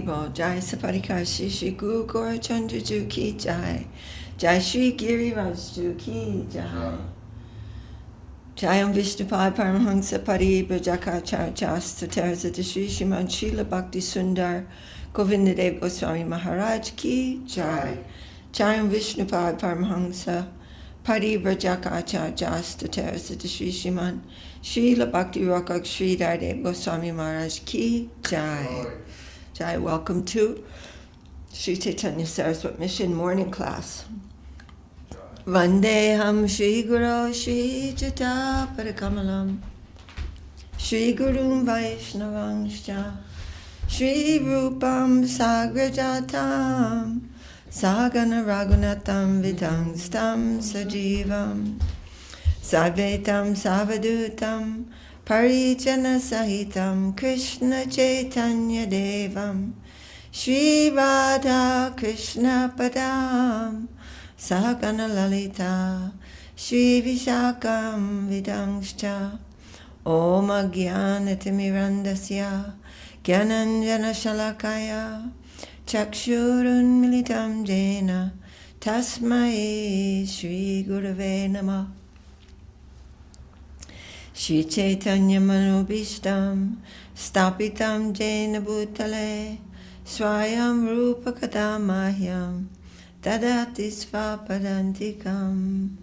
Haribo, Jai Saparika Shri Guru Gaurachandra Ju Ki Jai, Jai Shri Giriraj Ju Ki Jai, Jayam Vishnupad Paramahansa Pari Brajaka Charachasta Terazata Shri Shriman Srila Bhakti Sundar Govindadev Goswami Maharaj Ki Jai, Jayam Vishnupad Paramahansa Pari Brajaka Charachasta Terazata Shri Shriman Srila Bhakti Rakak Sri Dardev Goswami Maharaj Ki Jai. Jai, welcome to Sri Chaitanya Saraswat Mission morning class. Vandeham Shri Guru Shri Jata Padakamalam Shri Gurum Vaishnavangscha Shri Rupam Sagrajatam Sagana Raghunatam Vidangstam Sajivam Sadvetam Savadutam Parijana Sahitam Krishna Chaitanya Devam Shri Radha Krishna Padam Sahagana Lalita Shri Vishakam Vidangscha Om Ajnanatimirandasya Gyananjana Shalakaya Chakshurun Militam Jena Tasmai Shri Gurave Namah Shri Chaitanya Manobishtam Stapitam Jena Bhutale Swayam Rupa Kadamahyam Dadati Svapadantikam.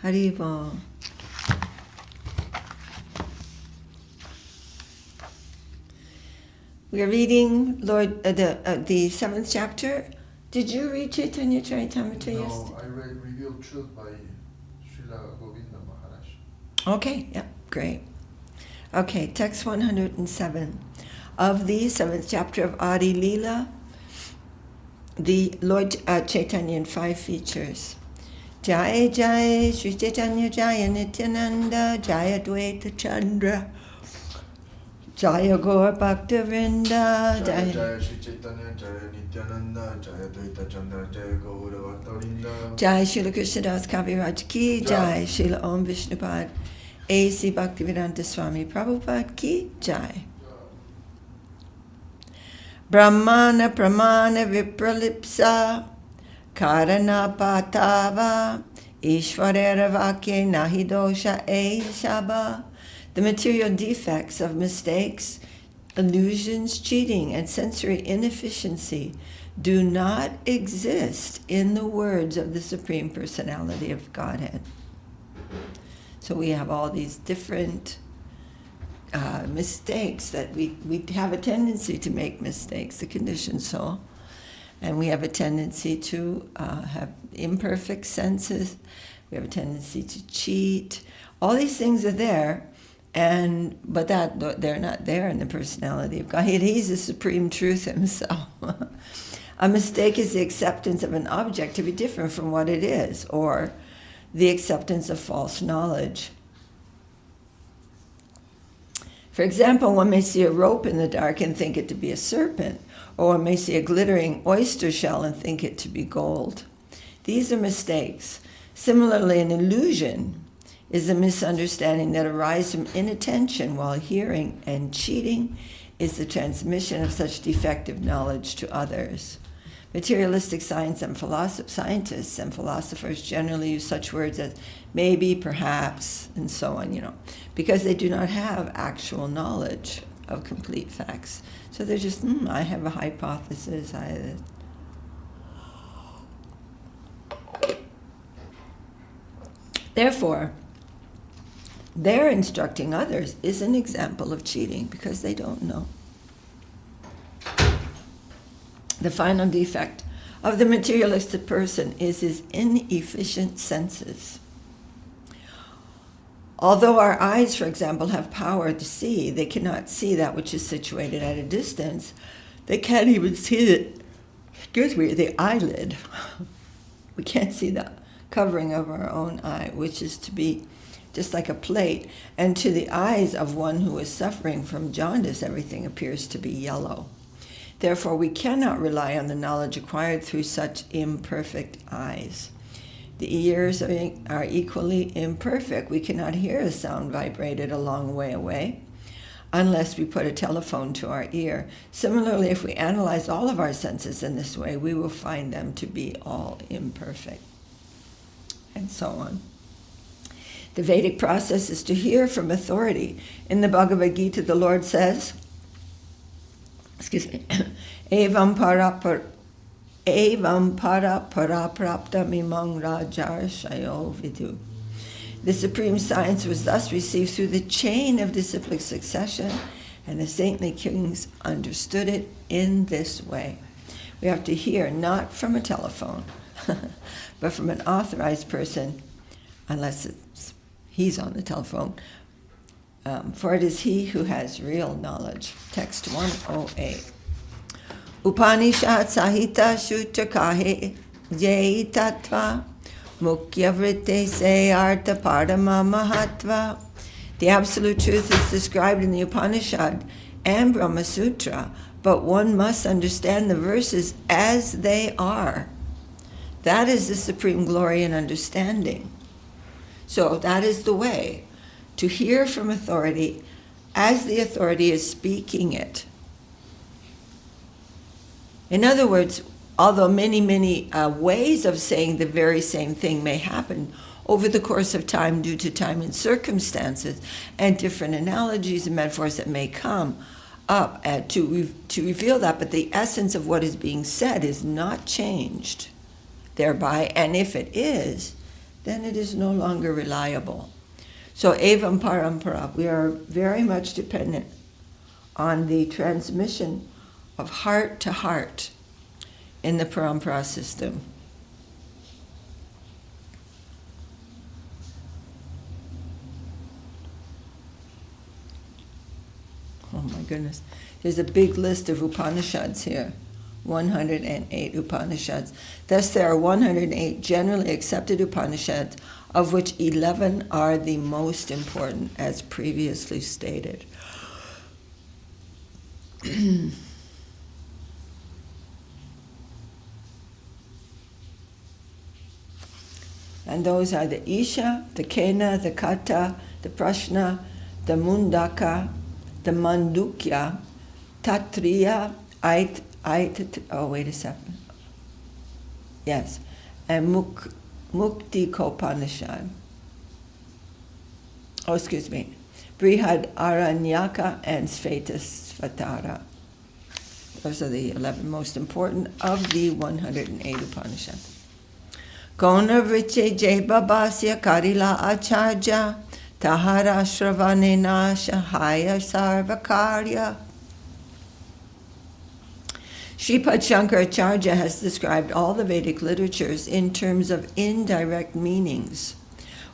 Haribo. We are reading Lord the 7th chapter. Did you read Chaitanya Charitamrta yesterday? No, I read Revealed Truth by Srila Govinda Maharaj. Okay, yeah, great. Okay, text 107 of the 7th chapter of Adi Leela. The Lord Chaitanya in 5 features. Jaya Jaya Sri Chaitanya Jaya Nityananda Jaya Dvaita Chandra Jaya Gaur Bhakta Vrinda Jaya Jaya Sri Chaitanya Jaya Nityananda Jaya Dvaita Chandra Jaya Gaur Bhakta Vrinda Jaya Srila Krishnadas Kaviraj Ki Jai Srila Om Vishnupad A.C. Bhaktivedanta Swami Prabhupada Ki Jai. Brahmana Pramana Vipralipsa Karana Patava Ishvarera Vakye Nahi Dosha E Shaba. The material defects of mistakes, illusions, cheating, and sensory inefficiency do not exist in the words of the Supreme Personality of Godhead. So we have all these different mistakes that we have a tendency to make mistakes, the conditioned soul, and we have a tendency to have imperfect senses. We have a tendency to cheat. All these things are there, but they're not there in the personality of God. He's the supreme truth himself. A mistake is the acceptance of an object to be different from what it is, or the acceptance of false knowledge. For example, one may see a rope in the dark and think it to be a serpent, or one may see a glittering oyster shell and think it to be gold. These are mistakes. Similarly, an illusion is a misunderstanding that arises from inattention, while hearing and cheating is the transmission of such defective knowledge to others. Materialistic scientists and philosophers generally use such words as maybe, perhaps, and so on, because they do not have actual knowledge of complete facts. So they're just, I have a hypothesis. Therefore, their instructing others is an example of cheating because they don't know. The final defect of the materialistic person is his inefficient senses. Although our eyes, for example, have power to see, they cannot see that which is situated at a distance. They can't even see the eyelid. We can't see the covering of our own eye, which is to be just like a plate. And to the eyes of one who is suffering from jaundice, everything appears to be yellow. Therefore, we cannot rely on the knowledge acquired through such imperfect eyes. The ears are equally imperfect. We cannot hear a sound vibrated a long way away. unless we put a telephone to our ear. Similarly, if we analyze all of our senses in this way, we will find them to be all imperfect, and so on. The Vedic process is to hear from authority. In the Bhagavad Gita, the Lord says, Evam para prapta mimang rajar shayo vidu. The supreme science was thus received through the chain of disciplic succession, and the saintly kings understood it in this way. We have to hear not from a telephone, but from an authorized person, unless he's on the telephone, for it is he who has real knowledge. Text 108. Upanishad Sahita Shutrakahe Jai Tattva Mukhya Vritte Se Artha Padama Mahatva. The absolute truth is described in the Upanishad and Brahma Sutra, but one must understand the verses as they are. That is the supreme glory and understanding. So that is the way, to hear from authority as the authority is speaking it. In other words, although many ways of saying the very same thing may happen over the course of time due to time and circumstances and different analogies and metaphors that may come up to reveal that, but the essence of what is being said is not changed thereby, and if it is, then it is no longer reliable. So evam parampara, we are very much dependent on the transmission of heart to heart in the parampara system. Oh my goodness. There's a big list of Upanishads here. 108 Upanishads. Thus there are 108 generally accepted Upanishads, of which 11 are the most important, as previously stated. And those are the Isha, the Kena, the Kata, the Prashna, the Mundaka, the Mandukya, Tatriya, and Mukti Kopanishad. Brihad Aranyaka and Svetasvatara. Those are the 11 most important of the 108 Upanishads. Kona Vriche Jebabasya Karila Acharya Tahara Shravanena Shahaya Sarvakarya. Sripad Shankaracharya has described all the Vedic literatures in terms of indirect meanings.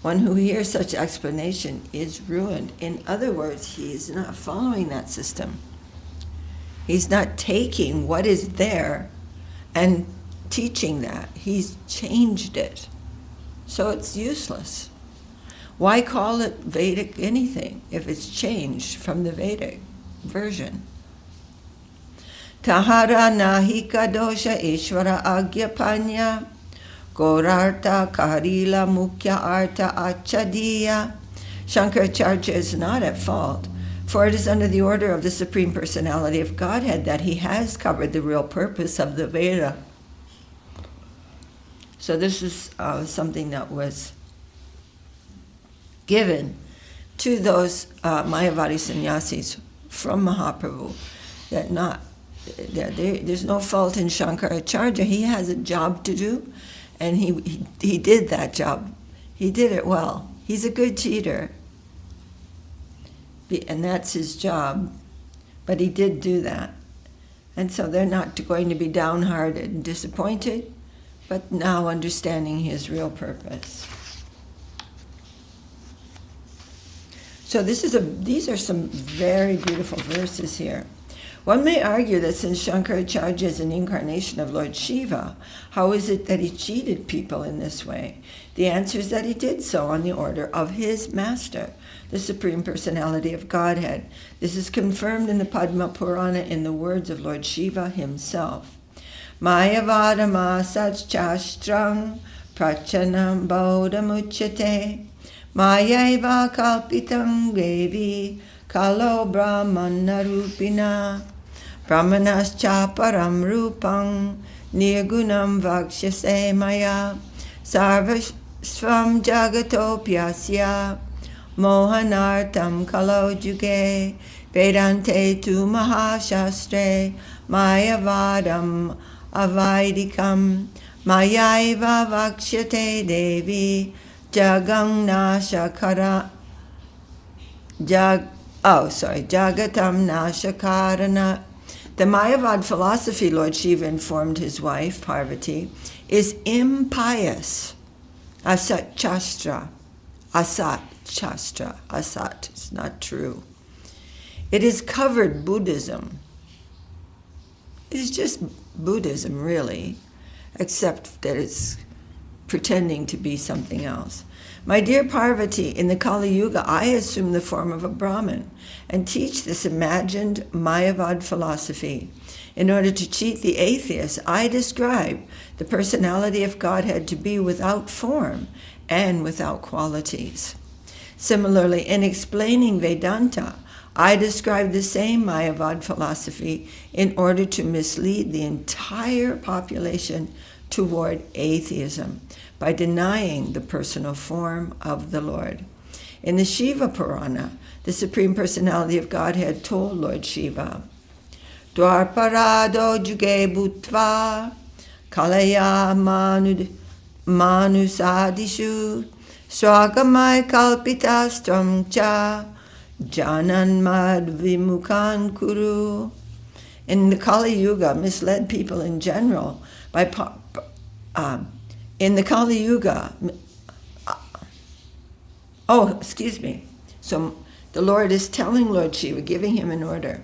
One who hears such explanation is ruined. In other words, he is not following that system. He's not taking what is there and teaching that. He's changed it. So it's useless. Why call it Vedic anything if it's changed from the Vedic version? Tahara nahika dosha ishvara agyapanya gorarta karila mukhya arta achadiya. Shankaracharya is not at fault, for it is under the order of the Supreme Personality of Godhead that he has covered the real purpose of the Veda. So this is something that was given to those Mayavadi sannyasis from Mahaprabhu. There's no fault in Shankaracharya. He has a job to do, and he did that job. He did it well. He's a good teacher, and that's his job. But he did do that. And so they're not going to be downhearted and disappointed, but now understanding his real purpose. So these are some very beautiful verses here. One may argue that since Shankaracharya is an incarnation of Lord Shiva, how is it that he cheated people in this way? The answer is that he did so on the order of his master, the Supreme Personality of Godhead. This is confirmed in the Padma Purana in the words of Lord Shiva himself. Mayavadama satchastrang prachanam bodhamuchyate mayaiva kalpitam devi kalo brahmana rupina brahmanascha param rupam nirgunam vakshase maya sarvasvam jagatopyasya mohanartam kalo juge vedante tu mahashastre mayavadam avaidikam mayaiva vakshyate devi jagang nashakara jagatam nashakarana. The Mayavad philosophy, Lord Shiva informed his wife, Parvati, is impious. Asat Shastra. Asat is not true. It is covered Buddhism. It is just Buddhism, really, except that it's pretending to be something else. My dear Parvati, in the Kali Yuga, I assume the form of a Brahmin and teach this imagined Mayavad philosophy. In order to cheat the atheists, I describe the personality of Godhead to be without form and without qualities. Similarly, in explaining Vedanta, I describe the same Mayavad philosophy in order to mislead the entire population toward atheism by denying the personal form of the Lord. In the Shiva Purana, the Supreme Personality of Godhead told Lord Shiva, Dwarparado juge bhutva kalaya manusadishu swagamai kalpitastram cha jananmad vimukan kuru. In the Kali Yuga, misled people in general by in the Kali Yuga, so the Lord is telling Lord Shiva, giving him an order.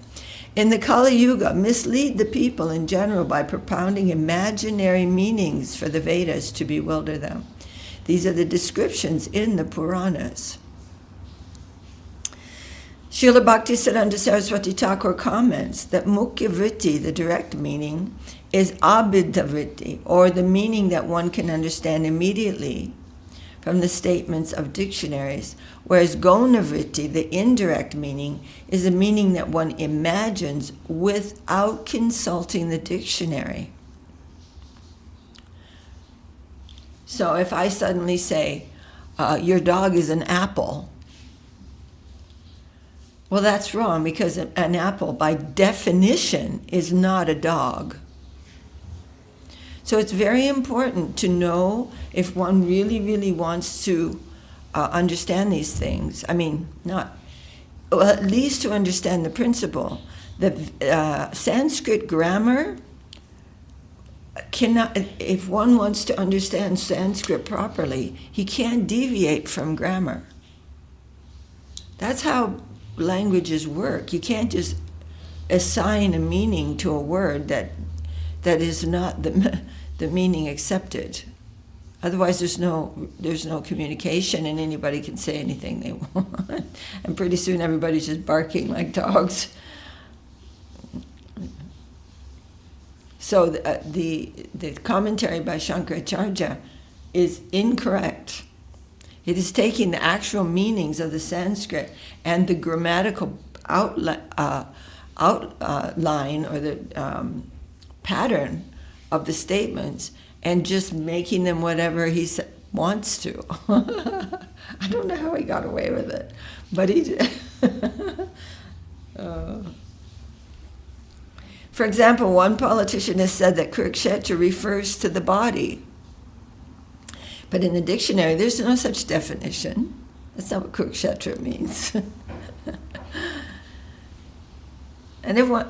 In the Kali Yuga, mislead the people in general by propounding imaginary meanings for the Vedas to bewilder them. These are the descriptions in the Puranas. Srila Bhaktisiddhanta Saraswati Thakur comments that Mukhya Vritti, the direct meaning, is Abhidha Vritti, or the meaning that one can understand immediately from the statements of dictionaries, whereas Gona Vritti, the indirect meaning, is a meaning that one imagines without consulting the dictionary. So if I suddenly say, your dog is an apple, well, that's wrong, because an apple, by definition, is not a dog. So it's very important to know if one really, really wants to understand these things. I mean, at least to understand the principle. The Sanskrit grammar cannot, if one wants to understand Sanskrit properly, he can't deviate from grammar. That's how languages work. You can't just assign a meaning to a word that is not the meaning accepted. Otherwise, there's no communication, and anybody can say anything they want. And pretty soon, everybody's just barking like dogs. So the commentary by Shankaracharya is incorrect. It is taking the actual meanings of the Sanskrit and the grammatical outline or the pattern of the statements and just making them whatever he wants to. I don't know how he got away with it, but he did. For example, one politician has said that Kurukshetra refers to the body. But in the dictionary, there's no such definition. That's not what Kurukshetra means. And therefore,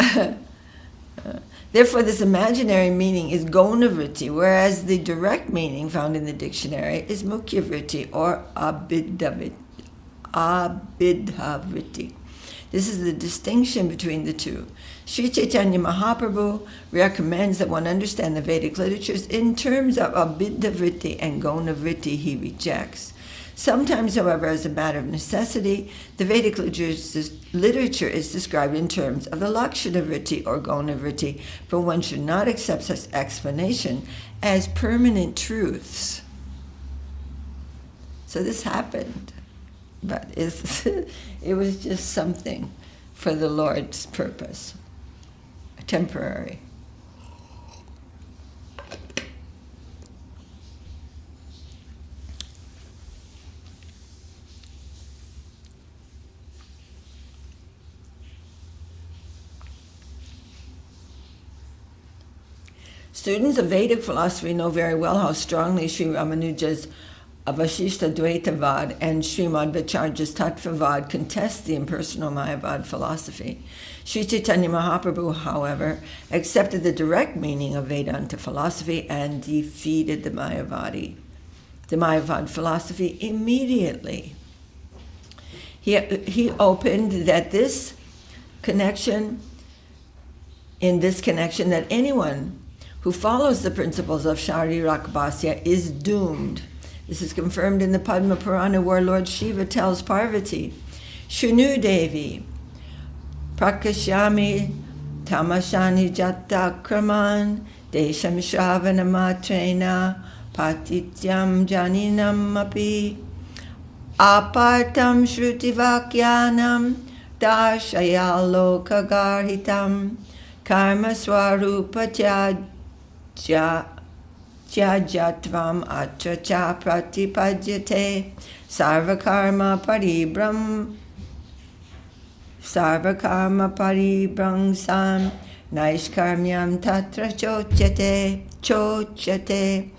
this imaginary meaning is Gonavritti, whereas the direct meaning found in the dictionary is Mukhyavritti or Abhidhavritti. This is the distinction between the two. Sri Chaitanya Mahaprabhu recommends that one understand the Vedic literatures in terms of Abhidhavritti and Gonavritti he rejects. Sometimes, however, as a matter of necessity, the Vedic literature is described in terms of the Lakshanavritti or Gonavritti, but one should not accept such explanation as permanent truths. So this happened. but it was just something for the Lord's purpose, temporary. Students of Vedic philosophy know very well how strongly Sri Ramanuja's Avashishta Dvaitavad and Srimad Vacharya's Tattvavad contest the impersonal Mayavad philosophy. Sri Chaitanya Mahaprabhu, however, accepted the direct meaning of Vedanta philosophy and defeated the Mayavad philosophy immediately. He opened that in this connection, that anyone who follows the principles of Charitamrta is doomed. This is confirmed in the Padma Purana, where Lord Shiva tells Parvati, Shunu Devi, Prakashyami Tamashani Jata Kraman, Desham Shravana Matrena, Patityam Janinam Api, Apartam Shruti Vakyanam, Darshayaloka Garhitam, Karma Swarupa Jajatvam Atracha Pratipajyate Sarvakarma Paribrangsam Naishkarmyam Tatra Chochate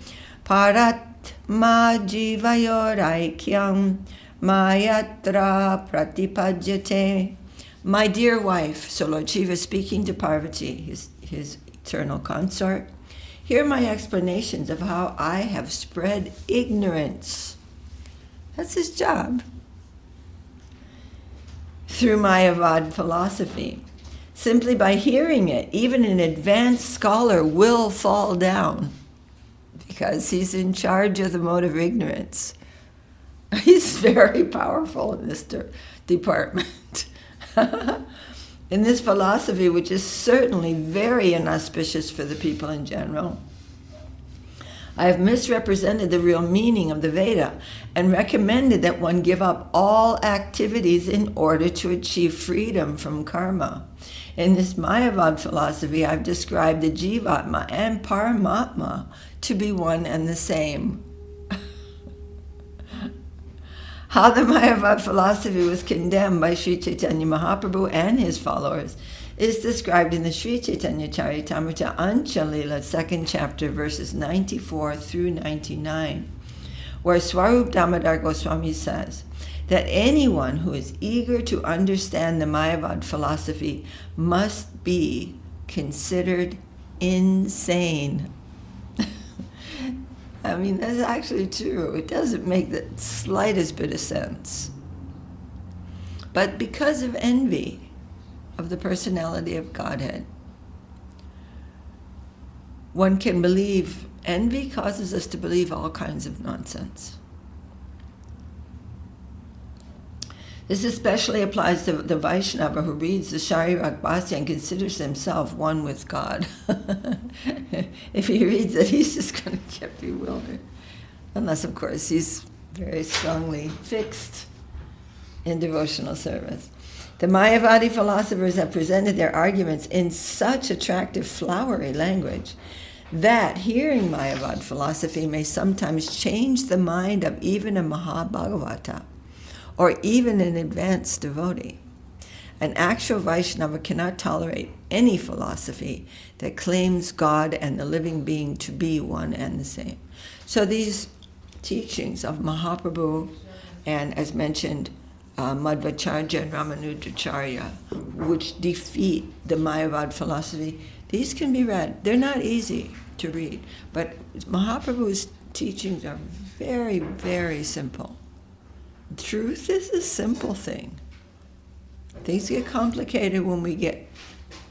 Paratma Jivayoraikyam Mayatra Pratipajyate. My dear wife, so Lord Shiva speaking to Parvati, his eternal consort, hear my explanations of how I have spread ignorance. That's his job. Through Mayavad philosophy. Simply by hearing it, even an advanced scholar will fall down because he's in charge of the mode of ignorance. He's very powerful in this department. In this philosophy, which is certainly very inauspicious for the people in general, I have misrepresented the real meaning of the Veda and recommended that one give up all activities in order to achieve freedom from karma. In this Mayavad philosophy, I've described the Jivatma and Paramatma to be one and the same. How the Mayavad philosophy was condemned by Sri Chaitanya Mahaprabhu and his followers is described in the Sri Chaitanya Charitamrta Anchalila, 2nd chapter, verses 94 through 99, where Swarup Damodar Goswami says that anyone who is eager to understand the Mayavad philosophy must be considered insane. I mean, that's actually true. It doesn't make the slightest bit of sense. But because of envy of the personality of Godhead, one can believe, envy causes us to believe all kinds of nonsense. This especially applies to the Vaishnava who reads the Sharirak Bhasya and considers himself one with God. If he reads it, he's just going to get bewildered. Unless, of course, he's very strongly fixed in devotional service. The Mayavadi philosophers have presented their arguments in such attractive, flowery language that hearing Mayavad philosophy may sometimes change the mind of even a Mahabhagavata, or even an advanced devotee. An actual Vaishnava cannot tolerate any philosophy that claims God and the living being to be one and the same. So these teachings of Mahaprabhu and, as mentioned, Madhvacharya and Ramanujacharya, which defeat the Mayavad philosophy, these can be read. They're not easy to read, but Mahaprabhu's teachings are very, very simple. Truth is a simple thing. Things get complicated when we get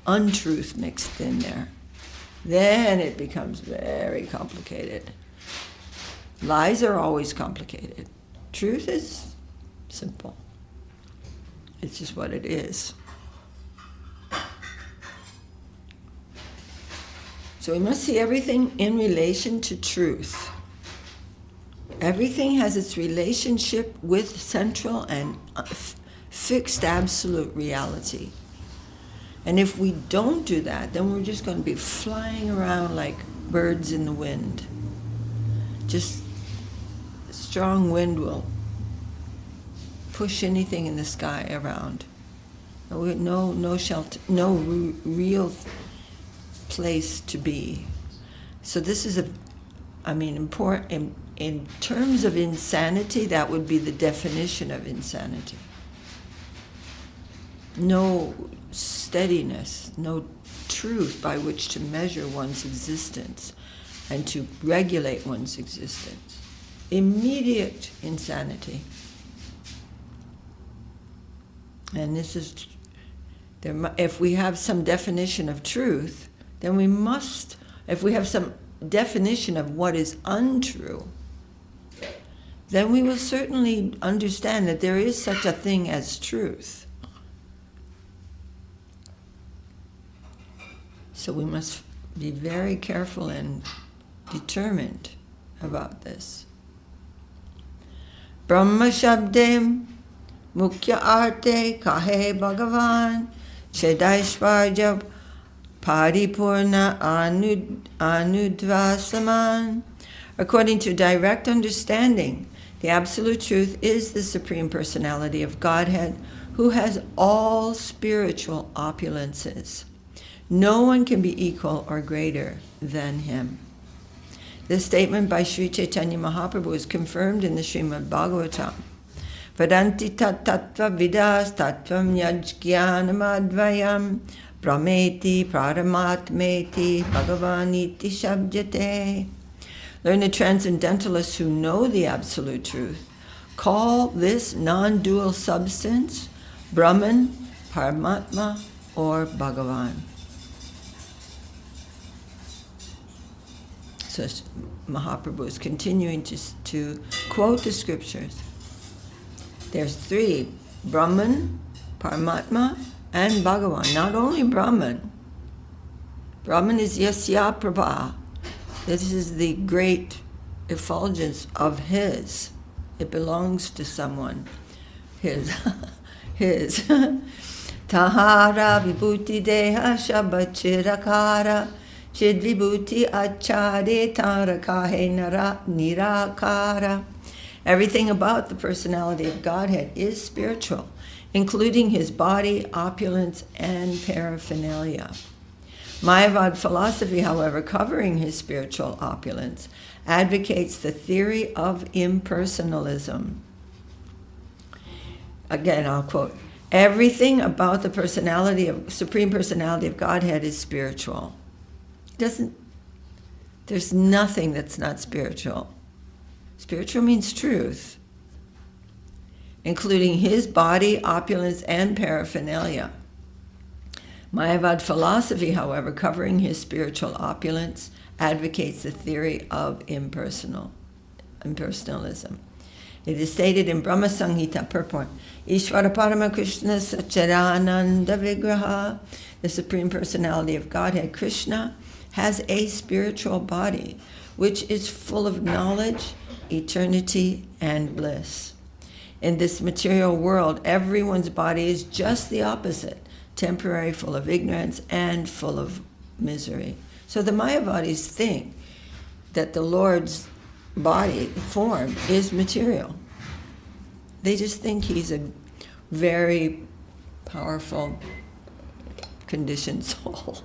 untruth mixed in there. Then it becomes very complicated. Lies are always complicated. Truth is simple. It's just what it is. So we must see everything in relation to truth. Everything has its relationship with central and fixed absolute reality. And if we don't do that, then we're just going to be flying around like birds in the wind. Just strong wind will push anything in the sky around. No shelter, no real place to be. So this is important. In terms of insanity, that would be the definition of insanity. No steadiness, no truth by which to measure one's existence and to regulate one's existence. Immediate insanity. And this is, if we have some definition of truth, then we must, if we have some definition of what is untrue, then we will certainly understand that there is such a thing as truth. So we must be very careful and determined about this. Brahma Shabdem Mukhya Arte Kahe Bhagavan Chedaishvarjab Paripurna Anudvasaman. According to direct understanding, the Absolute Truth is the Supreme Personality of Godhead, who has all spiritual opulences. No one can be equal or greater than him. This statement by Sri Chaitanya Mahaprabhu is confirmed in the Srimad Bhagavatam. Vadanti tat tattva vidas tattvam yajjnanamadvayam brahmeti praramatmeti bhagavaniti shabjate. Learned transcendentalists who know the Absolute Truth call this non-dual substance Brahman, Paramatma, or Bhagavan. So Mahaprabhu is continuing to quote the scriptures. There's three, Brahman, Paramatma, and Bhagavan. Not only Brahman. Brahman is Yasya Prabha. This is the great effulgence of his. It belongs to someone. His. Tahara vibhuti deha shabachirakara chid vibhuti achare tarakahe nirakara. Everything about the personality of Godhead is spiritual, including his body, opulence, and paraphernalia. Mayavad philosophy, however, covering his spiritual opulence, advocates the theory of impersonalism. Again, I'll quote, everything about the Supreme Personality of Godhead is spiritual. There's nothing that's not spiritual. Spiritual means truth, including his body, opulence, and paraphernalia. Mayavad philosophy, however, covering his spiritual opulence, advocates the theory of impersonalism. It is stated in Brahma Samhita purport, Ishvara Parama Krishna Sachidananda Vigraha, the Supreme Personality of Godhead, Krishna, has a spiritual body, which is full of knowledge, eternity, and bliss. In this material world, everyone's body is just the opposite, temporary, full of ignorance, and full of misery. So the Mayavadis think that the Lord's body, form, is material. They just think he's a very powerful, conditioned soul.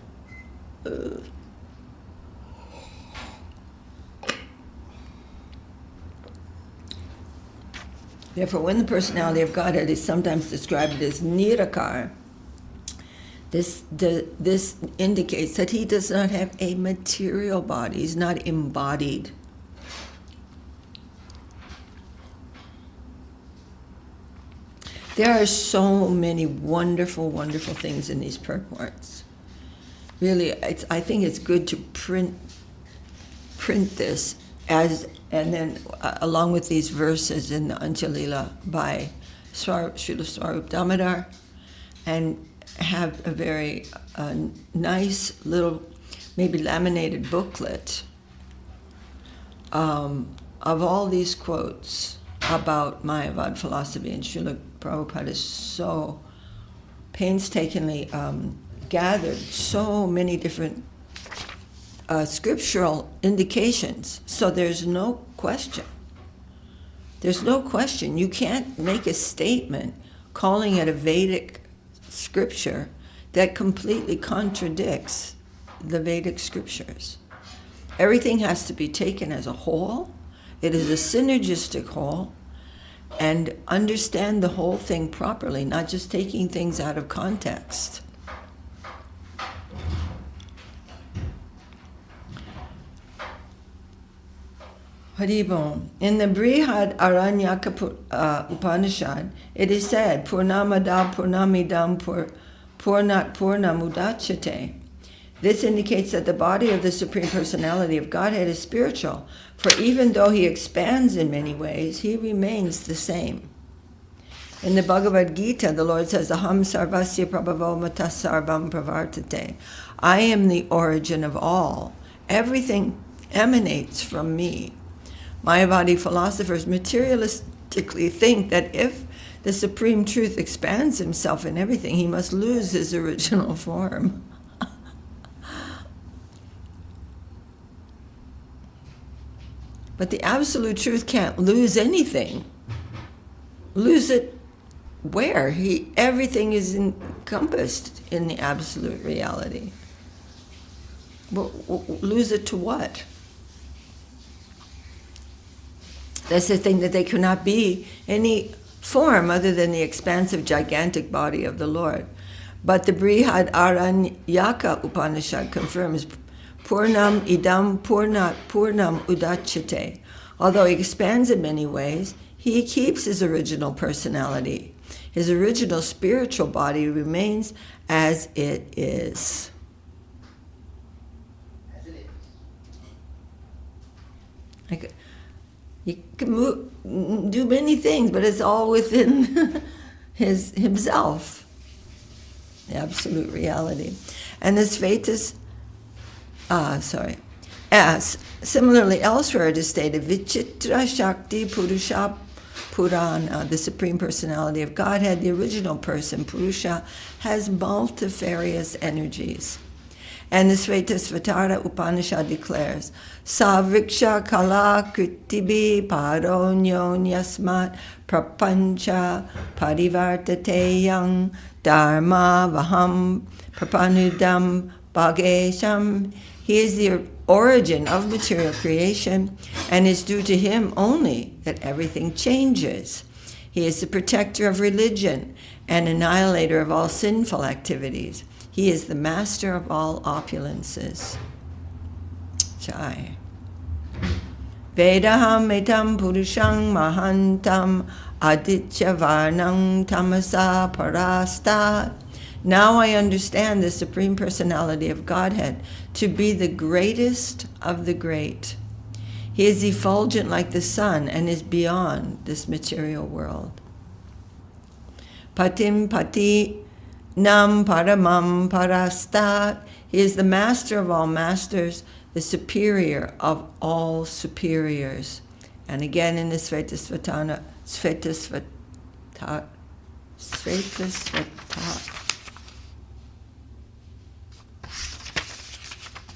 Therefore, when the personality of Godhead is sometimes described as Nirakar, this indicates that he does not have a material body. He's not embodied. There are so many wonderful, wonderful things in these purports. Really, I think it's good to print this and then along with these verses in the Anjalila by Srila Swarup Damodar, and have a very nice little, maybe laminated booklet of all these quotes about Mayavad philosophy, and Srila Prabhupada is so painstakingly gathered so many different scriptural indications, so there's no question. There's no question. You can't make a statement calling it a Vedic scripture that completely contradicts the Vedic scriptures. Everything has to be taken as a whole. It is a synergistic whole, and understand the whole thing properly, not just taking things out of context. Haribol. In the Brihad Aranyaka Upanishad, it is said, Purnamada Purnamidam Purnat Purnamudachate. This indicates that the body of the Supreme Personality of Godhead is spiritual, for even though he expands in many ways, he remains the same. In the Bhagavad Gita, the Lord says, Aham sarvasya prabhavo mata sarvam pravartate. I am the origin of all. Everything emanates from me. Mayavadi philosophers materialistically think that if the Supreme Truth expands himself in everything, he must lose his original form. But the Absolute Truth can't lose anything. Lose it where? Everything is encompassed in the Absolute Reality. Well, lose it to what? That's the thing, that they cannot be any form other than the expansive, gigantic body of the Lord. But the Brihad Aranyaka Upanishad confirms Purnam idam purnat purnam udachate. Although he expands in many ways, he keeps his original personality. His original spiritual body remains as it is. He can do many things, but it's all within himself, the Absolute Reality. And this Vedas, similarly elsewhere it is stated, Vichitra Shakti Purusha Purana, the Supreme Personality of Godhead, the original person, Purusha, has multifarious energies. And the Svetasvatara Upanishad declares, Savriksha Kala Kritibi Paronyon Yasmat Prapancha Parivartate Yang Dharma Vaham Prapanudam Bhagesham. He is the origin of material creation, and it's due to him only that everything changes. He is the protector of religion and annihilator of all sinful activities. He is the master of all opulences. Jaya. Vedaham etam purushang mahantam aditya varnang tamasa parasta. Now I understand the Supreme Personality of Godhead to be the greatest of the great. He is effulgent like the sun and is beyond this material world. Patim pati nam paramam parastat. He is the master of all masters, the superior of all superiors. And again in the Svetasvatara,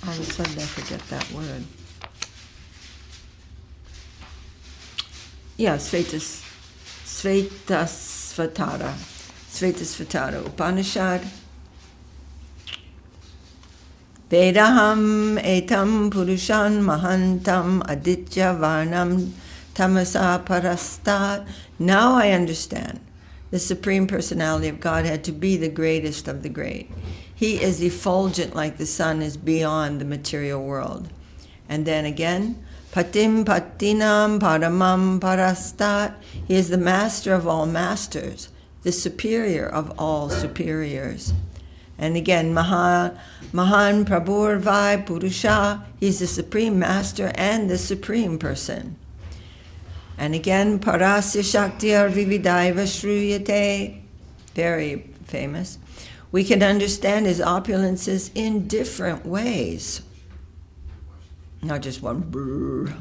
all of a sudden I forget that word. Yeah, Svetasvatara Upanishad. Vedaham etam purushan mahantam aditya varnam tamasa parastat. Now I understand the Supreme Personality of Godhead to be the greatest of the great. He is effulgent like the sun is beyond the material world. And then again, Patim patinam paramam parastat. He is the master of all masters, the superior of all superiors. And again, Mahan Prabhurvai Purusha. He's the supreme master and the supreme person. And again, Parasya Shaktir Vividaiva Shruyate. Very famous. We can understand his opulences in different ways. Not just one brrr.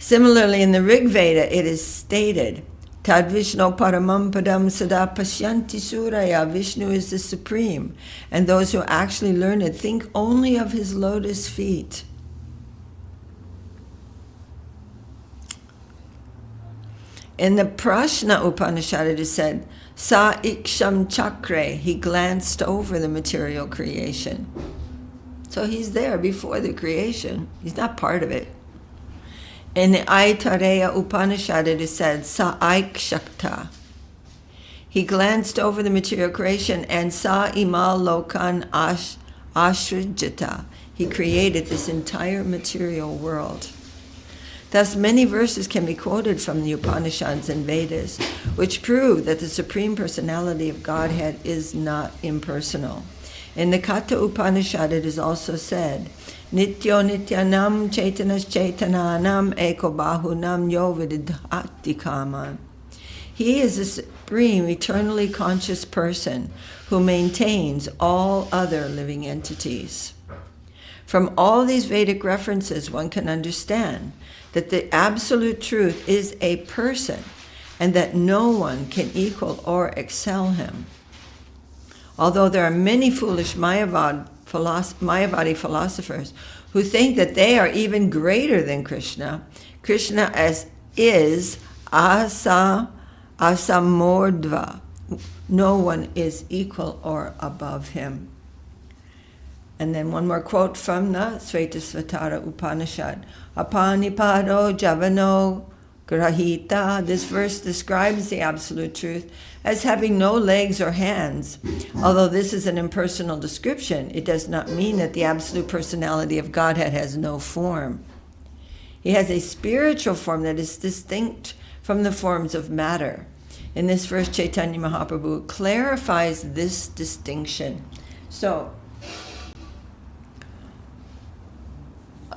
Similarly, in the Rig Veda, it is stated, Tad Vishnu Paramam Padam Sada Pashyanti Suraya. Vishnu is the supreme, and those who actually learn it think only of his lotus feet. In the Prashna Upanishad, it is said, Sa Iksham Chakre, he glanced over the material creation. So he's there before the creation. He's not part of it. In the Aitareya Upanishad, it is said, Sa Aikshakta. He glanced over the material creation, and Sa Imal Lokan Ashrijita. He created this entire material world. Thus, many verses can be quoted from the Upanishads and Vedas, which prove that the Supreme Personality of Godhead is not impersonal. In the Katha Upanishad, it is also said, Nityo Nityanam Chaitanas Chaitananam Eko Bahunam Yo Vididhati Kaman. He is a supreme, eternally conscious person who maintains all other living entities. From all these Vedic references, one can understand that the absolute truth is a person and that no one can equal or excel him. Although there are many foolish Mayavadi philosophers who think that they are even greater than Krishna, Krishna is asamordva. No one is equal or above him. And then one more quote from the Svetasvatara Upanishad. Apanipado javano grahita. This verse describes the absolute truth as having no legs or hands. Although this is an impersonal description, it does not mean that the absolute personality of Godhead has no form. He has a spiritual form that is distinct from the forms of matter. In this verse, Chaitanya Mahaprabhu clarifies this distinction. So,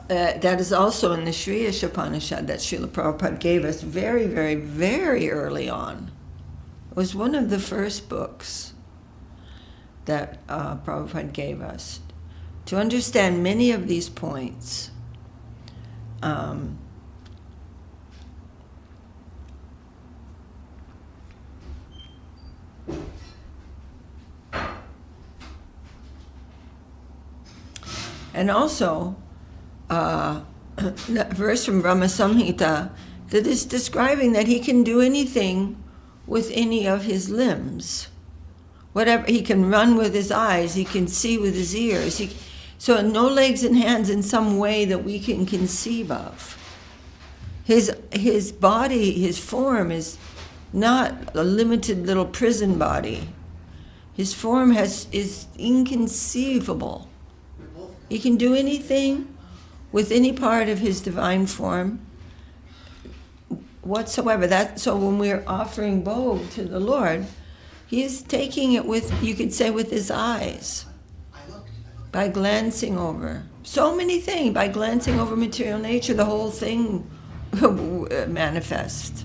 that is also in the Sri Upanishad that Srila Prabhupada gave us very, very, very early on. It was one of the first books that Prabhupada gave us to understand many of these points. And also, that verse from Brahma Samhita that is describing that he can do anything with any of his limbs. Whatever, he can run with his eyes, he can see with his ears. So no legs and hands in some way that we can conceive of. His body, his form is not a limited little prison body. His form is inconceivable. He can do anything with any part of his divine form whatsoever. So when we're offering bhog to the Lord, he is taking it with, you could say, with his eyes, by glancing over. So many things, by glancing over material nature, the whole thing manifests.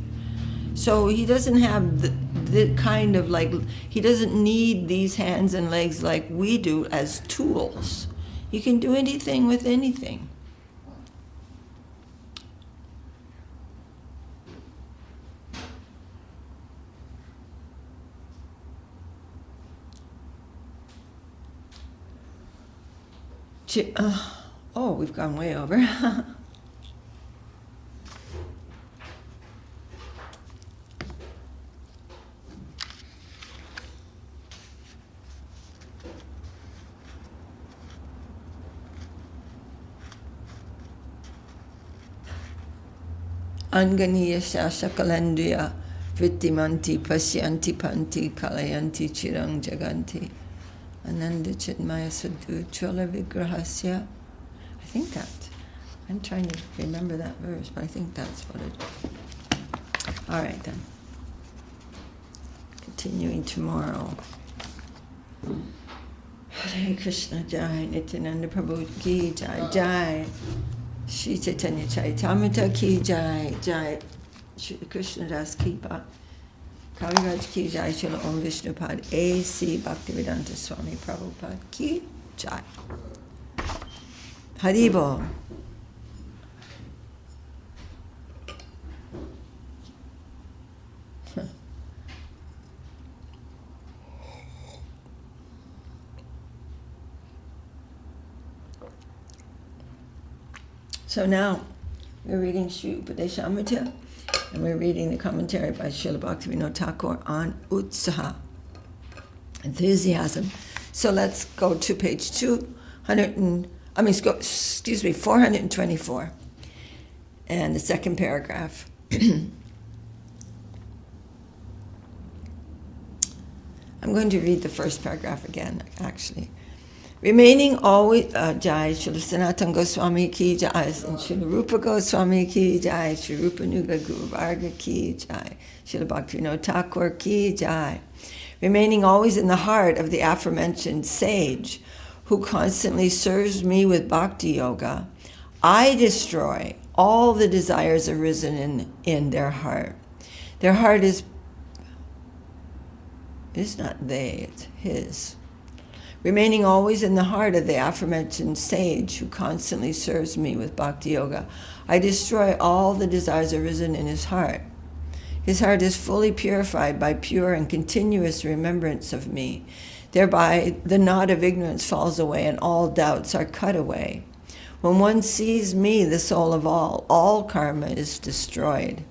So he doesn't have the kind of he doesn't need these hands and legs like we do as tools. He can do anything with anything. We've gone way over. Anganiya shasakalandriya vrittimanti pasyanti panti kalayanti chirang jaganti ananda chidmaya sadhu chola vigrahasya. I think I'm trying to remember that verse, but I think that's what it is. All right then. Continuing tomorrow. Hare Krishna Jai, Nityananda Prabhu Ki Jai, Jai. Shri Chaitanya Charitamrta Ki Jai, Jai. Shri Krishna Das Ki Bhakti. Kaviraj Ki Jai, Srila Om Vishnupad A.C. Bhaktivedanta Swami Prabhupada Ki Jai. Haribol. So now we're reading Sri Upadesamrta, and we're reading the commentary by Srila Bhaktivinoda Thakur on Utsaha, enthusiasm. So let's go to page 424, and the second paragraph. I'm going to read the first paragraph again, actually. Remaining always, Jai, Srila Sanatana Goswami ki Jai, and Srila Rupa Goswami ki Jai, Srila Rupa Nuga Guru Varga ki Jai, Srila Bhaktivinoda Thakur ki Jai. Remaining always in the heart of the aforementioned sage, who constantly serves me with bhakti yoga, I destroy all the desires arisen in their heart. Their heart is not they, it's his. Remaining always in the heart of the aforementioned sage who constantly serves me with bhakti yoga, I destroy all the desires arisen in his heart. His heart is fully purified by pure and continuous remembrance of me. Thereby the knot of ignorance falls away and all doubts are cut away. When one sees me, the soul of all karma is destroyed.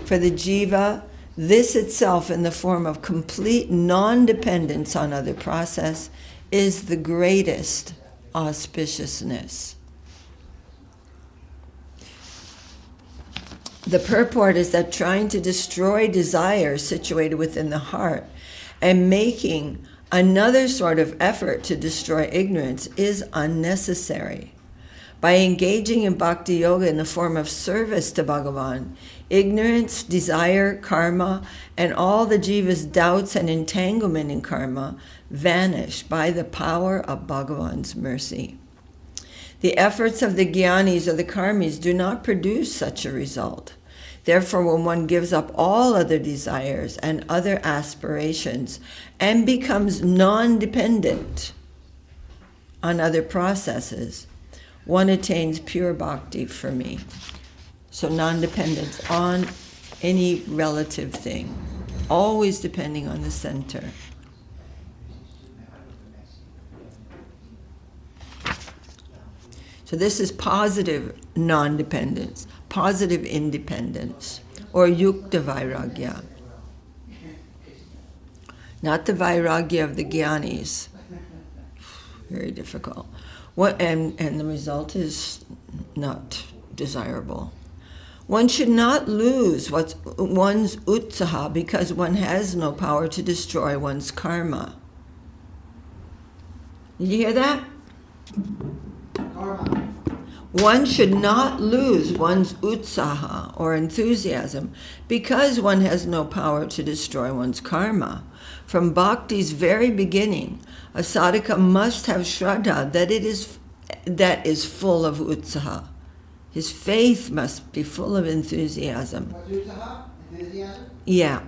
For the jiva, this itself in the form of complete non-dependence on other process is the greatest auspiciousness. The purport is that trying to destroy desire situated within the heart and making another sort of effort to destroy ignorance is unnecessary. By engaging in bhakti yoga in the form of service to Bhagavan, ignorance, desire, karma, and all the jiva's doubts and entanglement in karma vanish by the power of Bhagavan's mercy. The efforts of the jnanis or the karmis do not produce such a result. Therefore, when one gives up all other desires and other aspirations and becomes non-dependent on other processes, one attains pure bhakti for me. So non-dependence on any relative thing, always depending on the center. So this is positive non-dependence, positive independence, or yukta vairagya. Not the vairagya of the jnanis. Very difficult. And the result is not desirable. One should not lose one's utsaha because one has no power to destroy one's karma. Did you hear that? Karma. One should not lose one's utsaha or enthusiasm because one has no power to destroy one's karma. From bhakti's very beginning, a sadhaka must have shraddha that is full of utsaha. His faith must be full of enthusiasm. Enthusiasm? Yeah.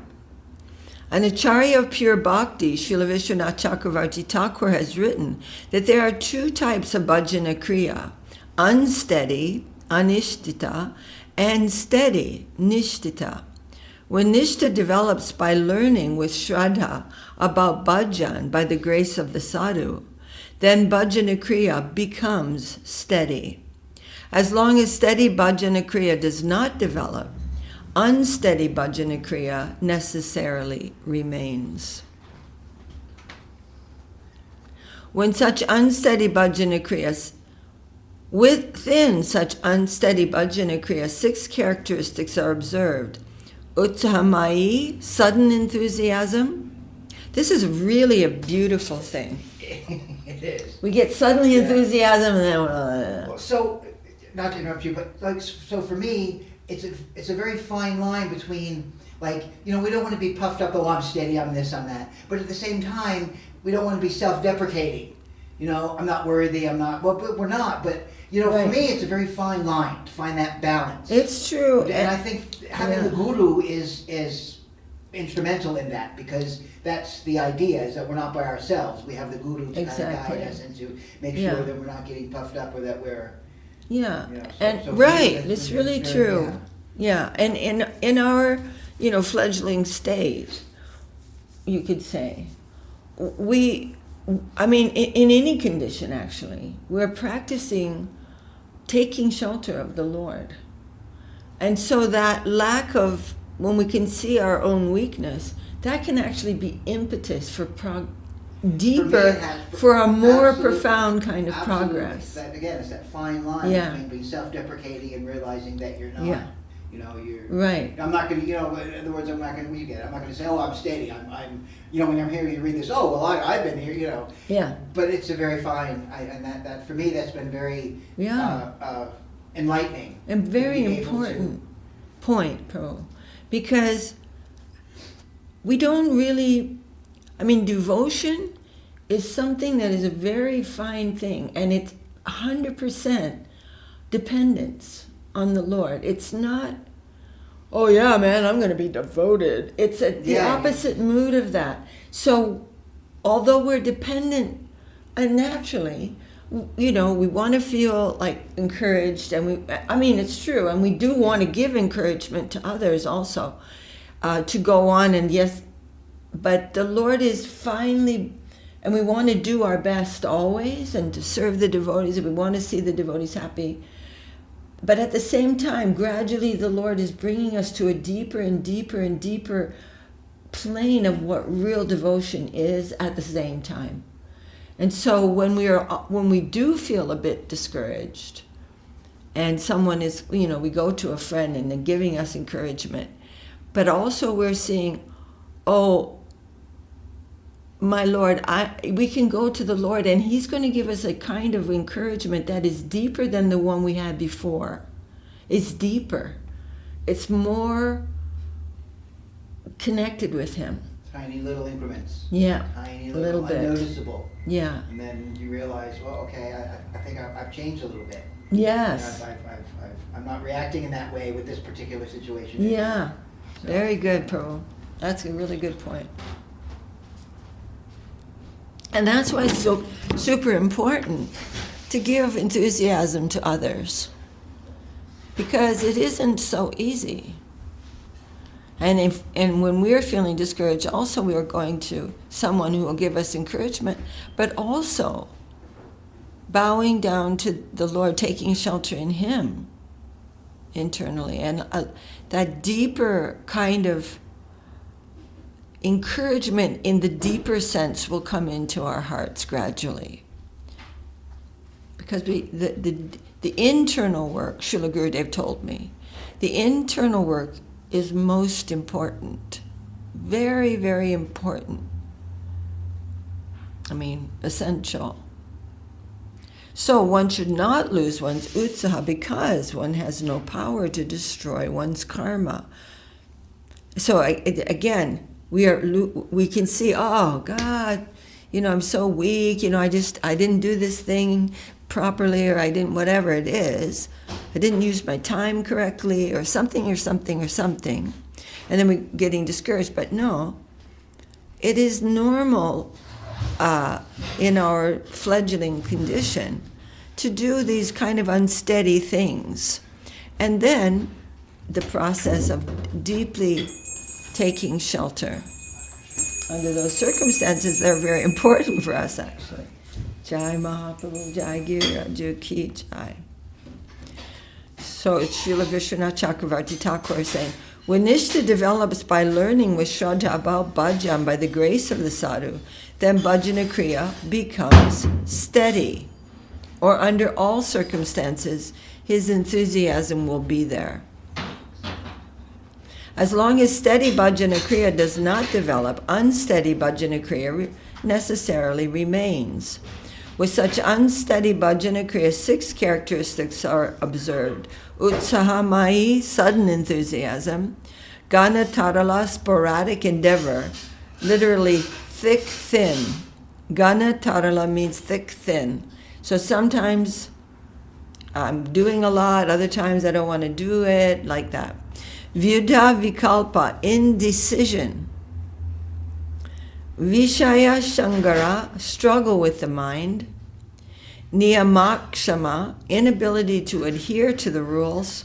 An acharya of pure bhakti, Srila Vishwanath Chakravarti Thakur, has written that there are two types of bhajana kriya: unsteady, anishtita, and steady, nishtita. When nishtha develops by learning with shraddha about bhajan by the grace of the sadhu, then bhajana kriya becomes steady. As long as steady bhajana kriya does not develop, unsteady bhajana kriya necessarily remains. When such unsteady bhajana kriya, within such unsteady bhajana kriya, 6 characteristics are observed. Utsahamayi, sudden enthusiasm. This is really a beautiful thing. It is. We get suddenly enthusiasm and then So, not to interrupt you, but so for me, it's a very fine line between, we don't want to be puffed up, oh, I'm steady, I'm this, I'm that. But at the same time, we don't want to be self-deprecating. I'm not worthy, I'm not, well, but we're not. But, Right. For me, it's a very fine line to find that balance. it's true. And I think having the guru is instrumental in that, because that's the idea, is that we're not by ourselves. We have the guru to Exactly. kind of guide us and to make Yeah. sure that we're not getting puffed up or that we're... Yeah, So and for me, right, that's it's very- really very- true. Yeah, and in our fledgling state, you could say, in any condition actually, we're practicing taking shelter of the Lord. And so that lack of, when we can see our own weakness, that can actually be impetus for deeper, for a more absolutely, profound kind of absolutely. progress. That, again, it's that fine line Yeah. between being self-deprecating and realizing that you're not. Yeah. You know, you're. Right. I'm not going to. You know, in other words, I'm not going to. You get it. I'm not going to say, "Oh, I'm steady." I'm. You know, when I'm hearing you read this, oh, well, I've been here. You know. Yeah. But it's a very fine, and that for me, that's been very. Yeah. Enlightening. And very to be able important point, Pro, because we don't really, I mean, devotion is something that is a very fine thing, and it's 100% dependence on the Lord. It's not, oh yeah, man, I'm going to be devoted. It's the opposite mood of that. So although we're dependent, naturally, you know, we want to feel like encouraged, and I mean, it's true, and we do want to give encouragement to others also, to go on, and yes, but the Lord is finally, and we want to do our best always, and to serve the devotees, and we want to see the devotees happy, but at the same time, gradually the Lord is bringing us to a deeper and deeper and deeper plane of what real devotion is at the same time. And so when we do feel a bit discouraged, and someone is, you know, we go to a friend and they're giving us encouragement, but also we're seeing, oh, my Lord, we can go to the Lord, and He's going to give us a kind of encouragement that is deeper than the one we had before. It's deeper. It's more connected with Him. Tiny little increments. Yeah, Tiny little bit. unnoticeable. Yeah. And then you realize, well, okay, I think I've changed a little bit. Yes. I'm not reacting in that way with this particular situation. Yeah. So. Very good, Prabhu. That's a really good point. And that's why it's so super important to give enthusiasm to others, because it isn't so easy. And when we're feeling discouraged, also we are going to someone who will give us encouragement, but also bowing down to the Lord, taking shelter in Him internally. And that deeper kind of encouragement in the deeper sense will come into our hearts gradually. Because the internal work, Srila Gurudev told me, the internal work is most important. Very, very important. I mean, essential. So one should not lose one's utsaha because one has no power to destroy one's karma. So again, we can see, oh God, you know, I'm so weak, you know, I didn't do this thing properly, or I didn't, whatever it is. I didn't use my time correctly, or something. And then we're getting discouraged. But no, it is normal in our fledgling condition to do these kind of unsteady things. And then the process of deeply taking shelter. Under those circumstances, they're very important for us, actually. Jai Mahaprabhu, Jai Giraju Ki Jai. So it's Srila Vishwanath Chakravarti Thakur saying, when Nishta develops by learning with Shraddha about bhajan by the grace of the sadhu, then bhajana kriya becomes steady. Or under all circumstances, his enthusiasm will be there. As long as steady bhajana kriya does not develop, unsteady bhajana kriya necessarily remains. With such unsteady bhajana kriya, 6 characteristics are observed. Utsahamai, sudden enthusiasm. Gana tarala, sporadic endeavor. Literally, thick, thin. Gana tarala means thick, thin. So sometimes I'm doing a lot, other times I don't want to do it, like that. Vyudha vikalpa, indecision. Vishaya shangara, struggle with the mind. Niyamakshama, inability to adhere to the rules.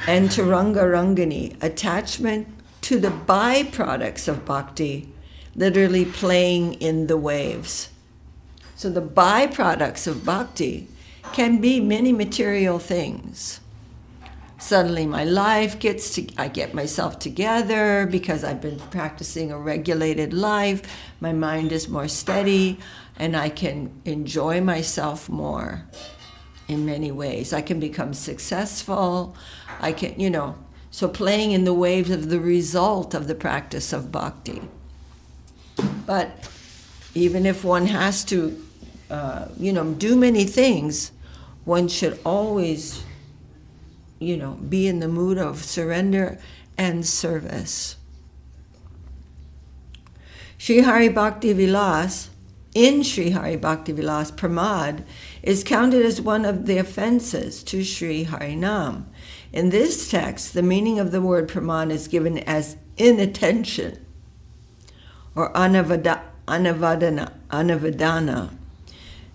And Taranga Rangani, attachment to the byproducts of bhakti, literally playing in the waves. So the byproducts of bhakti can be many material things. Suddenly my life I get myself together because I've been practicing a regulated life. My mind is more steady and I can enjoy myself more in many ways. I can become successful. I can, so playing in the waves of the result of the practice of bhakti. But even if one has to, do many things, one should always be in the mood of surrender and service. Sri Hari Bhakti Vilas, in Sri Hari Bhakti Vilas, pramad is counted as one of the offenses to Sri Harinam. In this text, the meaning of the word pramad is given as inattention or anavadana.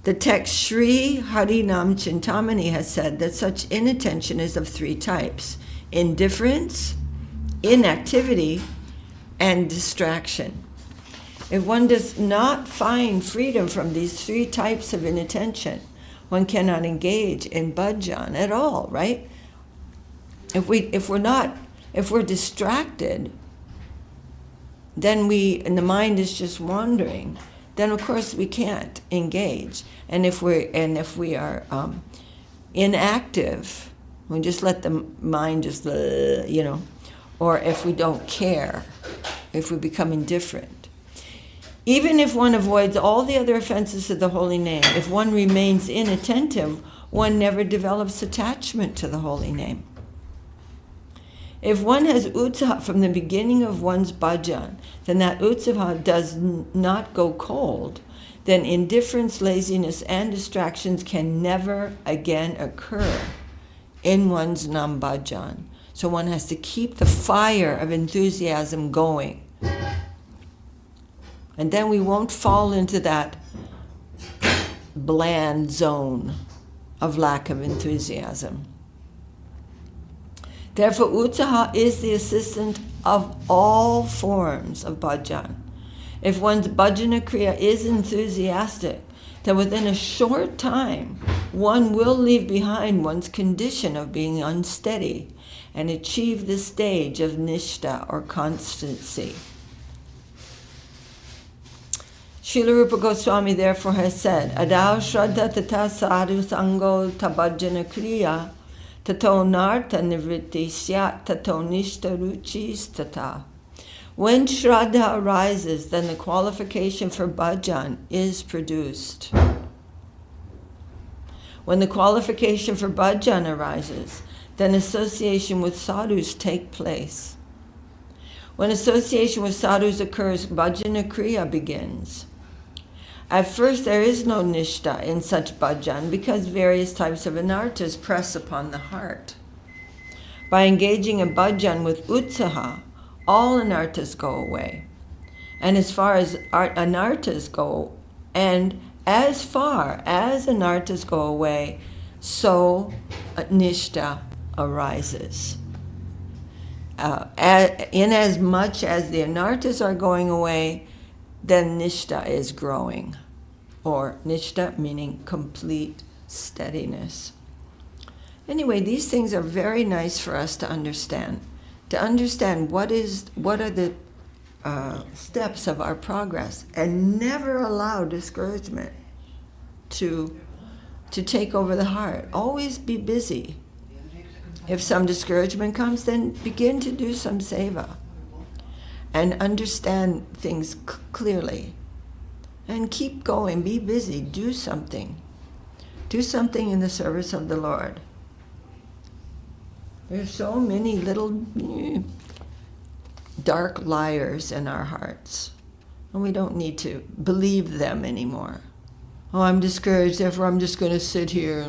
The text Sri Harinam Chintamani has said that such inattention is of three types: indifference, inactivity, and distraction. If one does not find freedom from these three types of inattention, one cannot engage in bhajan at all, right? If we're distracted, then and the mind is just wandering, then of course we can't engage. And if we are inactive, we just let the mind just, or if we don't care, if we become indifferent. Even if one avoids all the other offenses of the holy name, if one remains inattentive, one never develops attachment to the holy name. If one has utsaha from the beginning of one's bhajan, then that utsaha does not go cold, then indifference, laziness, and distractions can never again occur in one's nam bhajan. So one has to keep the fire of enthusiasm going. And then we won't fall into that bland zone of lack of enthusiasm. Therefore, utsaha is the assistant of all forms of bhajan. If one's bhajana kriya is enthusiastic, then within a short time, one will leave behind one's condition of being unsteady and achieve the stage of nishta or constancy. Srila Rupa Goswami therefore has said, Adao Shraddha Tata Sadhu Sango Tabhajana Kriya Tato Nartha Nivritti Syat Tato Nishta Ruchis Tata. When Shraddha arises, then the qualification for bhajan is produced. When the qualification for bhajan arises, then association with sadhus take place. When association with sadhus occurs, bhajana kriya begins. At first, there is no nishta in such bhajan because various types of anarthas press upon the heart. By engaging in bhajan with utsaha, all anarthas go away. And as far as anarthas go, and as far as anarthas go away, so nishta arises. In as much as the anarthas are going away, then nishta is growing, or nishta meaning complete steadiness. Anyway, these things are very nice for us to understand what are the steps of our progress, and never allow discouragement to take over the heart. Always be busy. If some discouragement comes, then begin to do some seva and understand things clearly. And keep going, be busy, do something. Do something in the service of the Lord. There's so many little dark liars in our hearts, and we don't need to believe them anymore. Oh, I'm discouraged, therefore I'm just going to sit here.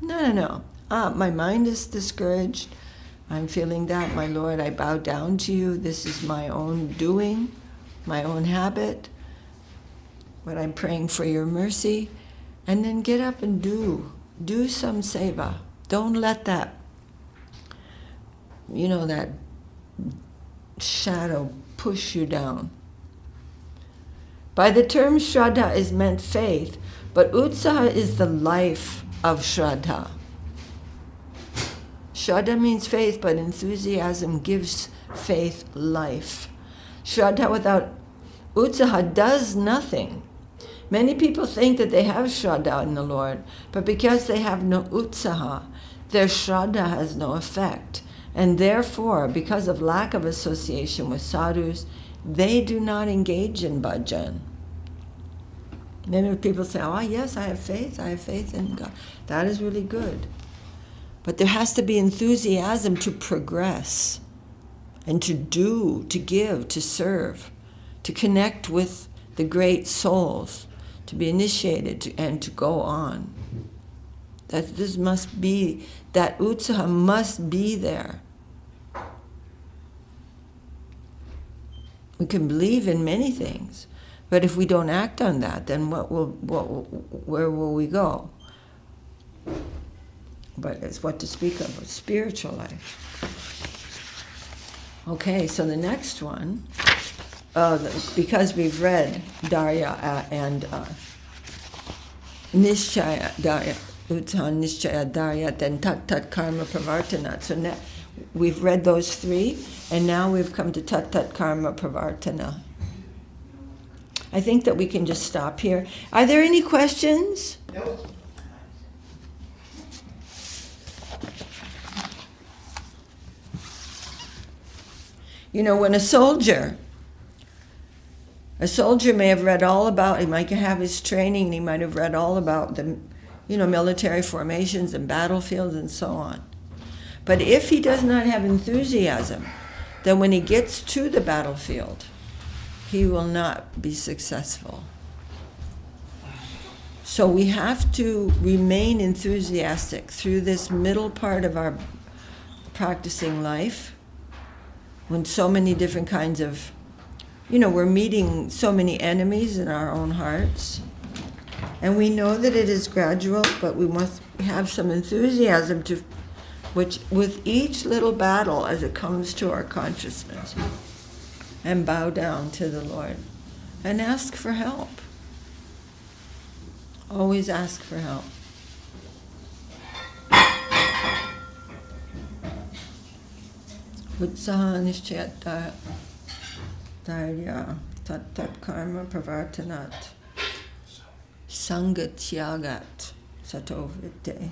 No. My mind is discouraged. I'm feeling that. My Lord, I bow down to you. This is my own doing, my own habit. But I'm praying for your mercy. And then get up and do some seva. Don't let that, that shadow push you down. By the term Shraddha is meant faith, but But utsaha is the life of Shraddha. Shraddha means faith, but enthusiasm gives faith life. Shraddha without utsaha does nothing. Many people think that they have Shraddha in the Lord, but because they have no utsaha, their Shraddha has no effect. And therefore, because of lack of association with sadhus, they do not engage in bhajan. Many people say, oh yes, I have faith in God. That is really good. But there has to be enthusiasm to progress and to do, to give, to serve, to connect with the great souls, to be initiated and to go on. That this must be, that utsaha must be there. We can believe in many things, but if we don't act on that, then where will we go? But it's what to speak of spiritual life. Okay, so the next one, because we've read Darya and Nishchaya Darya, Utsaha Nishchaya Darya, then Tat Karma Pravartana. So now we've read those three, and now we've come to Tat Karma Pravartana. I think that we can just stop here. Are there any questions? Nope. You know, when a soldier may have read all about, he might have his training, and he might have read all about the, military formations and battlefields and so on. But if he does not have enthusiasm, then when he gets to the battlefield, he will not be successful. So we have to remain enthusiastic through this middle part of our practicing life, when so many different kinds of, we're meeting so many enemies in our own hearts. And we know that it is gradual, but we must have some enthusiasm with each little battle as it comes to our consciousness. And bow down to the Lord and ask for help. Always ask for help. Utsaha Nishchaya Darya Tat Karma Pravartanat Sangatyagat Satovite.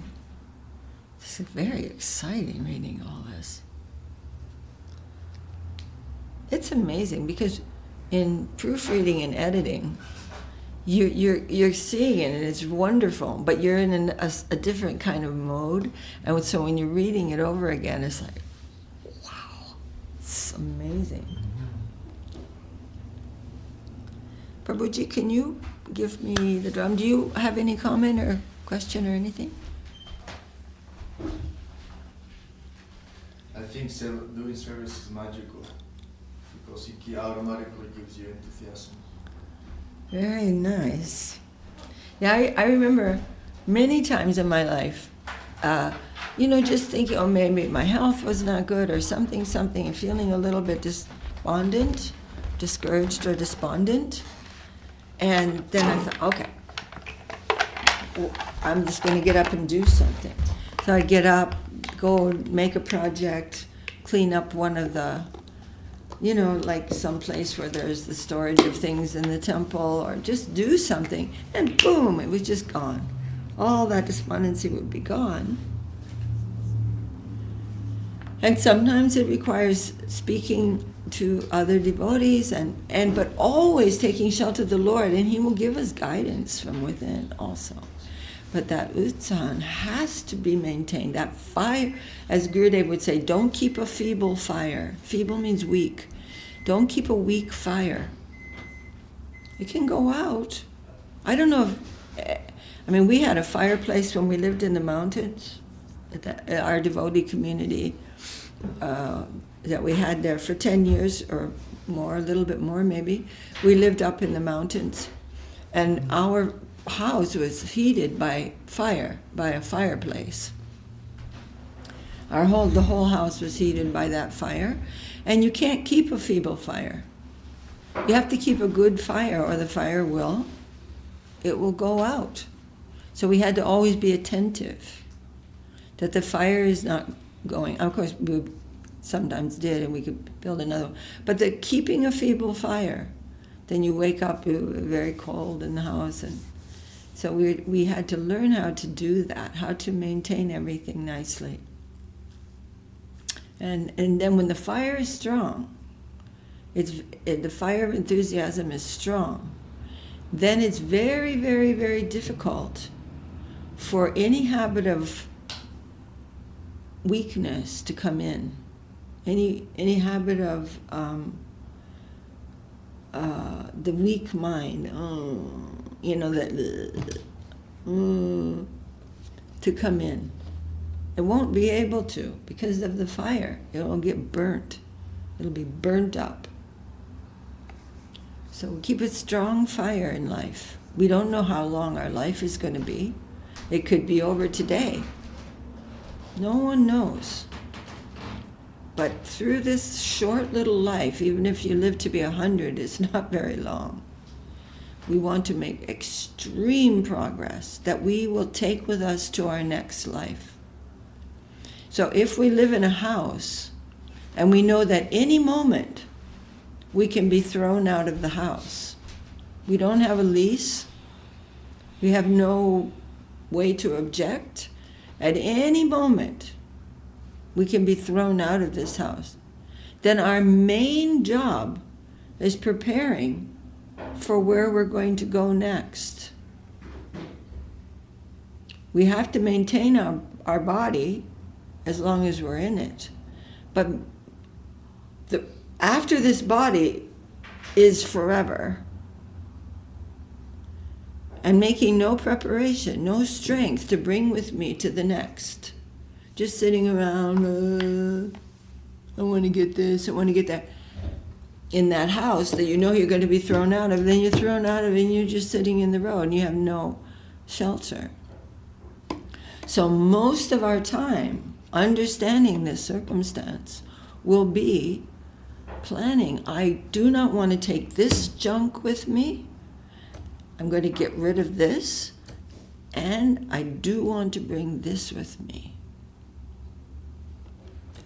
This is very exciting reading all this. It's amazing because in proofreading and editing, you're seeing it and it's wonderful, but you're in a different kind of mode, and so when you're reading it over again, it's like, wow, it's amazing. Prabhuji, can you give me the drum? Do you have any comment or question or anything? I think doing service is magical because it automatically gives you enthusiasm. Very nice. Yeah, I remember many times in my life, just thinking, oh, maybe my health was not good or something, and feeling a little bit despondent, discouraged or despondent. And then I thought, okay, I'm just going to get up and do something. So I'd get up, go make a project, clean up one of the, like some place where there's the storage of things in the temple, or just do something, and boom, it was just gone. All that despondency would be gone. And sometimes it requires speaking to other devotees, but always taking shelter of the Lord, and He will give us guidance from within also. But that utsaha has to be maintained. That fire, as Gurudev would say, don't keep a feeble fire. Feeble means weak. Don't keep a weak fire. It can go out. I don't know we had a fireplace when we lived in the mountains, our devotee community, that we had there for 10 years or more, a little bit more maybe. We lived up in the mountains, and our house was heated by fire, by a fireplace. The whole house was heated by that fire, and you can't keep a feeble fire. You have to keep a good fire, or the fire will go out. So we had to always be attentive that the fire is not going. Of course, we sometimes did, and we could build another one. But the keeping a feeble fire, then you wake up very cold in the house. And so we had to learn how to do that, how to maintain everything nicely. And then when the fire is strong, the fire of enthusiasm is strong, then it's very, very, very difficult for any habit of weakness to come in, any habit of the weak mind, to come in. It won't be able to because of the fire. It will get burnt. It'll be burnt up. So we keep a strong fire in life. We don't know how long our life is going to be. It could be over today. No one knows. But through this short little life, even if you live to be 100, it's not very long. We want to make extreme progress that we will take with us to our next life. So if we live in a house and we know that any moment we can be thrown out of the house, we don't have a lease, we have no way to object, at any moment we can be thrown out of this house, then our main job is preparing for where we're going to go next. We have to maintain our body as long as we're in it. But after this body is forever, and making no preparation, no strength to bring with me to the next. Just sitting around, I want to get this, I want to get that. In that house that you know you're going to be thrown out of, then you're thrown out of and you're just sitting in the road and you have no shelter. So most of our time, understanding this circumstance, will be planning. I do not want to take this junk with me. I'm going to get rid of this, and I do want to bring this with me.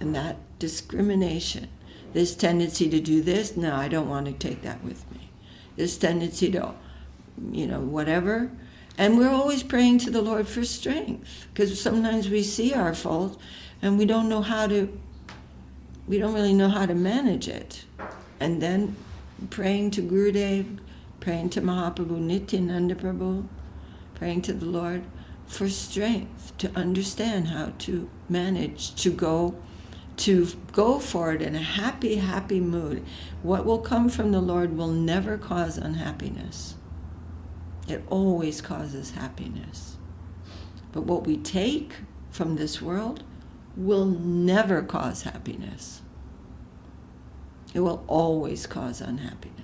And that discrimination, this tendency to do this, no, I don't want to take that with me. This tendency to, whatever. And we're always praying to the Lord for strength, because sometimes we see our fault and we don't really know how to manage it. And then praying to Gurudev, praying to Mahaprabhu, Nityananda Prabhu, praying to the Lord for strength to understand how to manage, to go for it in a happy, happy mood. What will come from the Lord will never cause unhappiness. It always causes happiness. But what we take from this world will never cause happiness. It will always cause unhappiness.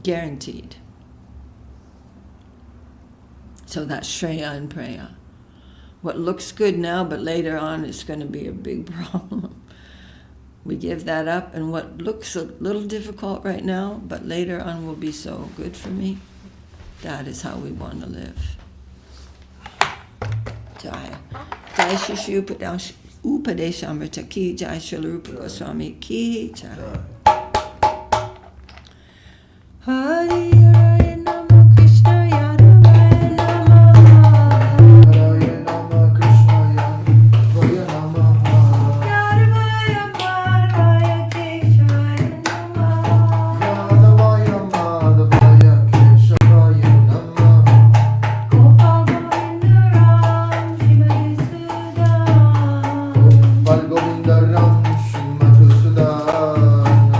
Guaranteed. So that's Shreya and Preya. What looks good now, but later on is going to be a big problem. We give that up, and what looks a little difficult right now, but later on will be so good for me, that is how we want to live. Jaya. Jaya Shri Upadesamrta ki, Jaya Srila Rupa Goswami ki, Jaya. Hari Hare Namo Krishna Yadavaya Namo Hare Namo Krishna Yadavaya Namo Yadavaya Madhavaya Keshaya Namo Yadavaya Madhavaya Keshavaya Namo Gopal Govinda Ram Shrimati Sudam Gopal Govinda Ram Srimati Sudana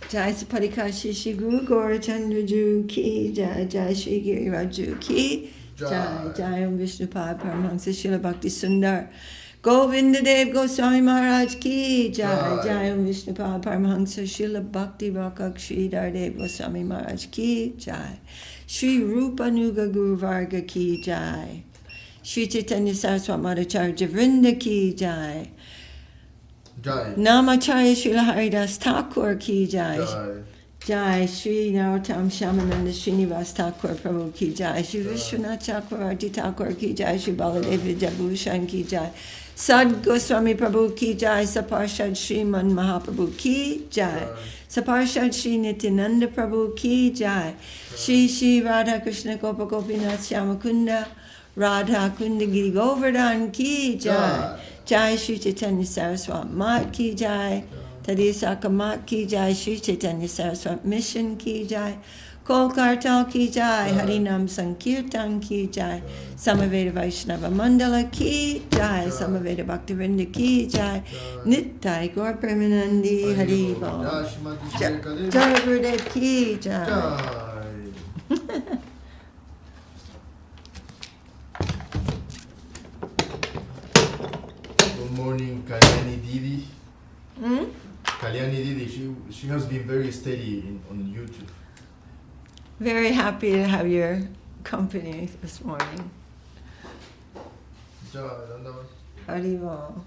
Jai Sapadikashi Shri Guru Gaurachandra Ju Ki Jai Jai Shri Giriraju Ki Jai Jai Om Vishnupad Paramahansa Srila Bhakti Sundar Govinda Dev Goswami Maharaj Ki Jai Jai Om Vishnupad Paramahansa Srila Bhakti Rakak Sri Dardev Goswami Maharaj Ki Jai Shri Rupa Nuga Guru Varga Ki Jai Shri Chaitanya Saraswat Madhacharya Vrinda Ki Jai Jai. Namacharya Srila Haridas Thakur Ki Jai Jai. Jai Shri Narottam Shamananda Srinivas Thakur Prabhu Ki Jai Shri Vishwanath Chakravarti Thakur Ki Jai Shri Baladev Vidyabhushan Ki Jai Sad Goswami Prabhu Ki Jai Saparshad Shriman Mahaprabhu Ki Jai Saparshad Shri Nityananda Prabhu Ki Jai Shri Shri Radha Krishna Gopa Gopinath Shyamakunda Radha Kunda Giri Govardhan Ki Jai Jai Shri Chaitanya Saraswat Mat Ki Jai Tadisaka Mat Ki Jai Shri Chaitanya Saraswat Mission Ki Jai Kol Kartal Ki Jai Harinam Sankirtan Ki Jai Samaveda Vaishnava Mandala Ki Jai Samaveda Bhaktivinoda Ki Jai Nittai Gaur Premanandi Hari Bol Jai Gurudev Ki Jai Good morning, Kalyani Didi. Kalyani Didi, she has been very steady on YouTube. Very happy to have your company this morning. Jai, Dandavat. Hari Bol.